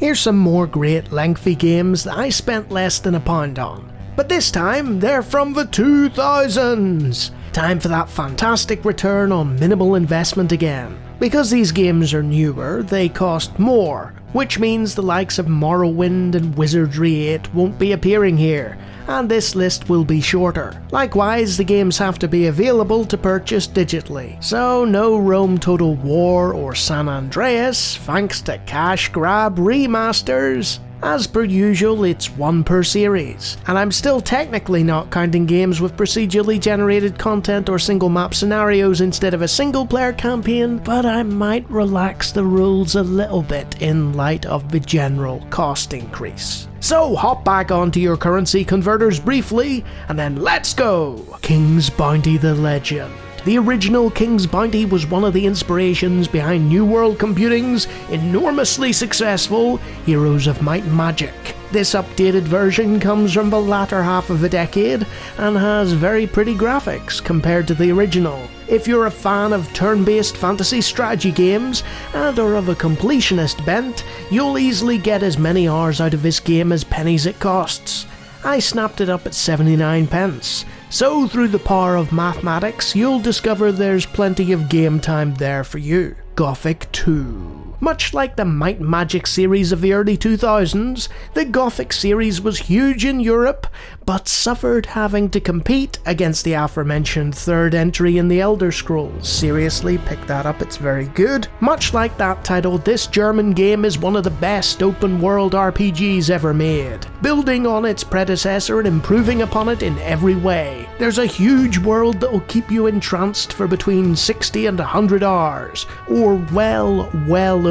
Here's some more great lengthy games that I spent less than £1 on. But this time, they're from the 2000s! Time for that fantastic return on minimal investment again. Because these games are newer, they cost more, which means the likes of Morrowind and Wizardry 8 won't be appearing here, and this list will be shorter. Likewise, the games have to be available to purchase digitally, so no Rome Total War or San Andreas, thanks to cash grab remasters. As per usual, it's one per series, and I'm still technically not counting games with procedurally generated content or single map scenarios instead of a single player campaign, but I might relax the rules a little bit in light of the general cost increase. So hop back onto your currency converters briefly, and then let's go! King's Bounty: The Legend. The original King's Bounty was one of the inspirations behind New World Computing's enormously successful Heroes of Might and Magic. This updated version comes from the latter half of the decade and has very pretty graphics compared to the original. If you're a fan of turn-based fantasy strategy games and are of a completionist bent, you'll easily get as many hours out of this game as pennies it costs. I snapped it up at 79p. So through the power of mathematics, you'll discover there's plenty of game time there for you. Gothic 2. Much like the Might and Magic series of the early 2000s, the Gothic series was huge in Europe, but suffered having to compete against the aforementioned third entry in the Elder Scrolls. Seriously, pick that up, it's very good. Much like that title, this German game is one of the best open world RPGs ever made, building on its predecessor and improving upon it in every way. There's a huge world that will keep you entranced for between 60 and 100 hours, or well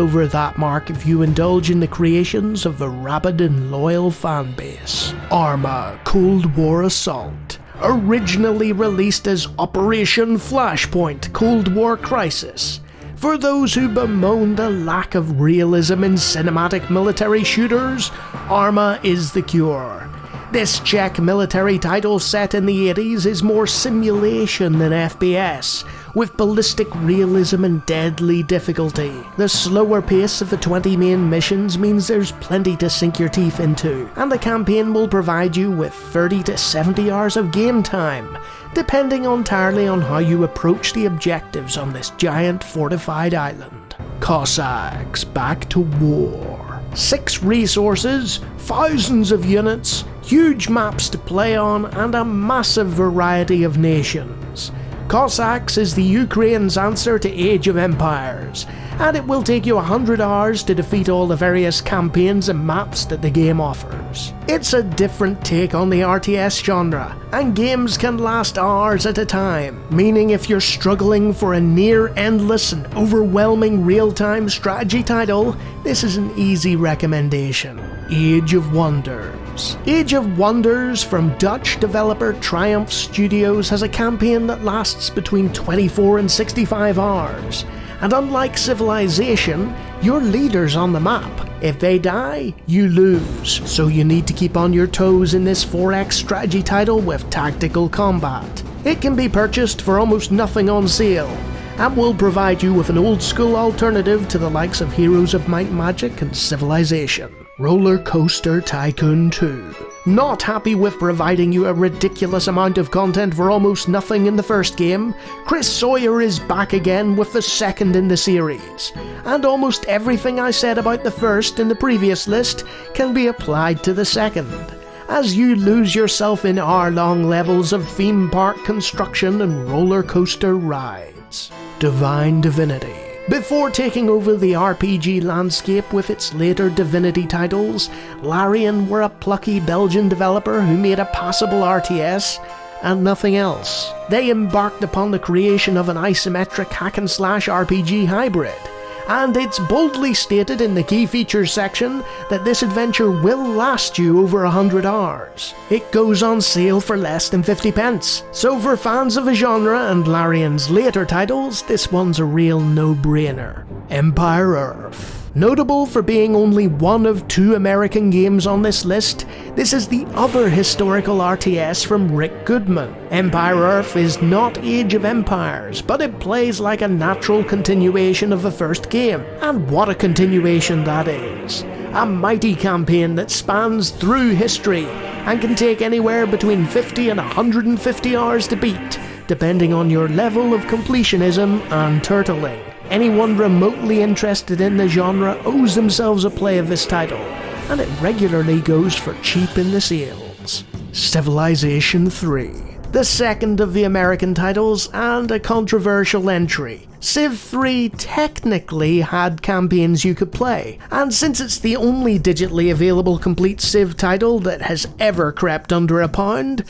over that mark if you indulge in the creations of a rabid and loyal fanbase. Arma: Cold War Assault. Originally released as Operation Flashpoint: Cold War Crisis. For those who bemoan the lack of realism in cinematic military shooters, Arma is the cure. This Czech military title set in the 80s is more simulation than FPS, with ballistic realism and deadly difficulty. The slower pace of the 20 main missions means there's plenty to sink your teeth into, and the campaign will provide you with 30 to 70 hours of game time, depending entirely on how you approach the objectives on this giant fortified island. Cossacks: Back to War. 6 resources, thousands of units, huge maps to play on, and a massive variety of nations. COSSACKS is the Ukraine's answer to Age of Empires, and it will take you 100 hours to defeat all the various campaigns and maps that the game offers. It's a different take on the RTS genre, and games can last hours at a time, meaning if you're struggling for a near-endless and overwhelming real-time strategy title, this is an easy recommendation. Age of Wonders. Age of Wonders from Dutch developer Triumph Studios has a campaign that lasts between 24 and 65 hours, and unlike Civilization, your leader's on the map. If they die, you lose, so you need to keep on your toes in this 4X strategy title with tactical combat. It can be purchased for almost nothing on sale, and will provide you with an old school alternative to the likes of Heroes of Might and Magic and Civilization. Roller Coaster Tycoon 2. Not happy with providing you a ridiculous amount of content for almost nothing in the first game, Chris Sawyer is back again with the second in the series, and almost everything I said about the first in the previous list can be applied to the second, as you lose yourself in hour-long levels of theme park construction and roller coaster rides. Divinity. Before taking over the RPG landscape with its later Divinity titles, Larian were a plucky Belgian developer who made a passable RTS and nothing else. They embarked upon the creation of an isometric hack-and-slash RPG hybrid, and it's boldly stated in the key features section that this adventure will last you over 100 hours. It goes on sale for less than 50p, so for fans of the genre and Larian's later titles, this one's a real no-brainer. Empire Earth. Notable for being only one of 2 American games on this list, this is the other historical RTS from Rick Goodman. Empire Earth is not Age of Empires, but it plays like a natural continuation of the first game, and what a continuation that is. a mighty campaign that spans through history and can take anywhere between 50 and 150 hours to beat, depending on your level of completionism and turtling. Anyone remotely interested in the genre owes themselves a play of this title, and it regularly goes for cheap in the sales. Civilization 3. The second of the American titles, and a controversial entry. Civ 3 technically had campaigns you could play, and since it's the only digitally available complete Civ title that has ever crept under £1,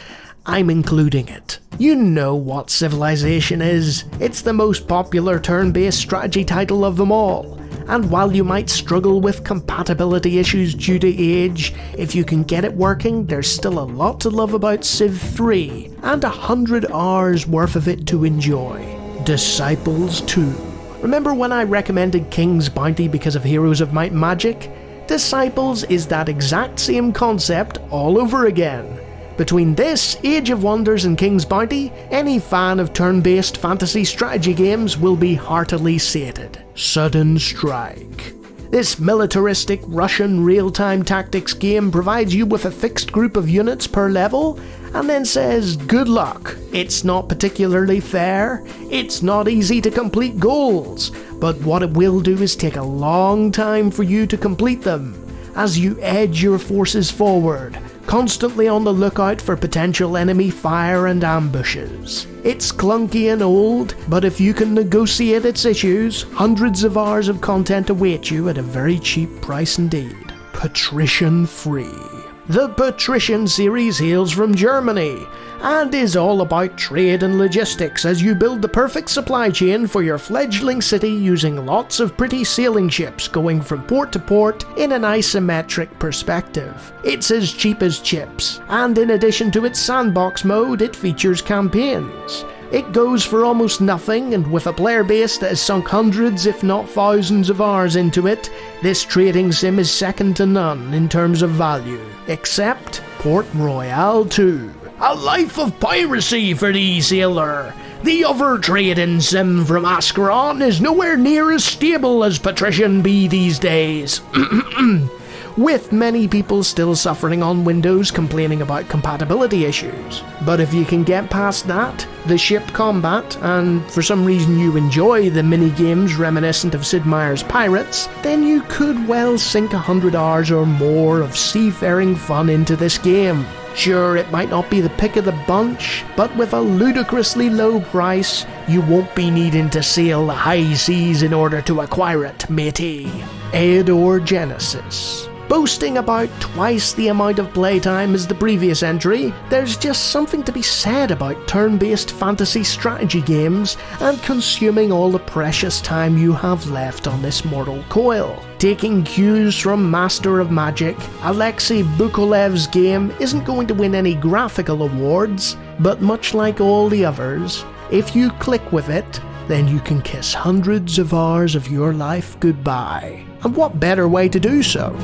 I'm including it. You know what Civilization is. It's the most popular turn-based strategy title of them all. And while you might struggle with compatibility issues due to age, if you can get it working, there's still a lot to love about Civ 3, and 100 hours worth of it to enjoy. Disciples 2. Remember when I recommended King's Bounty because of Heroes of Might and Magic? Disciples is that exact same concept all over again. Between this, Age of Wonders and King's Bounty, any fan of turn-based fantasy strategy games will be heartily sated. Sudden Strike. This militaristic Russian real-time tactics game provides you with a fixed group of units per level, and then says good luck. It's not particularly fair, it's not easy to complete goals, but what it will do is take a long time for you to complete them, as you edge your forces forward, constantly on the lookout for potential enemy fire and ambushes. It's clunky and old, but if you can negotiate its issues, hundreds of hours of content await you at a very cheap price indeed. Patrician Free. The Patrician series hails from Germany, and is all about trade and logistics as you build the perfect supply chain for your fledgling city using lots of pretty sailing ships going from port to port in an isometric perspective. It's as cheap as chips, and in addition to its sandbox mode, it features campaigns. It goes for almost nothing, and with a player base that has sunk hundreds if not thousands of hours into it, this trading sim is second to none in terms of value. Except Port Royale 2. A life of piracy for the sailor. The other trading sim from Ascaron is nowhere near as stable as Patrician be these days. With many people still suffering on Windows complaining about compatibility issues. But if you can get past that, the ship combat, and for some reason you enjoy the mini-games reminiscent of Sid Meier's Pirates, then you could well sink 100 hours or more of seafaring fun into this game. Sure, it might not be the pick of the bunch, but with a ludicrously low price, you won't be needing to sail the high seas in order to acquire it, matey. Eador Genesis. Boasting about twice the amount of playtime as the previous entry, there's just something to be said about turn-based fantasy strategy games and consuming all the precious time you have left on this mortal coil. Taking cues from Master of Magic, Alexei Bukolev's game isn't going to win any graphical awards, but much like all the others, if you click with it, then you can kiss hundreds of hours of your life goodbye. And what better way to do so?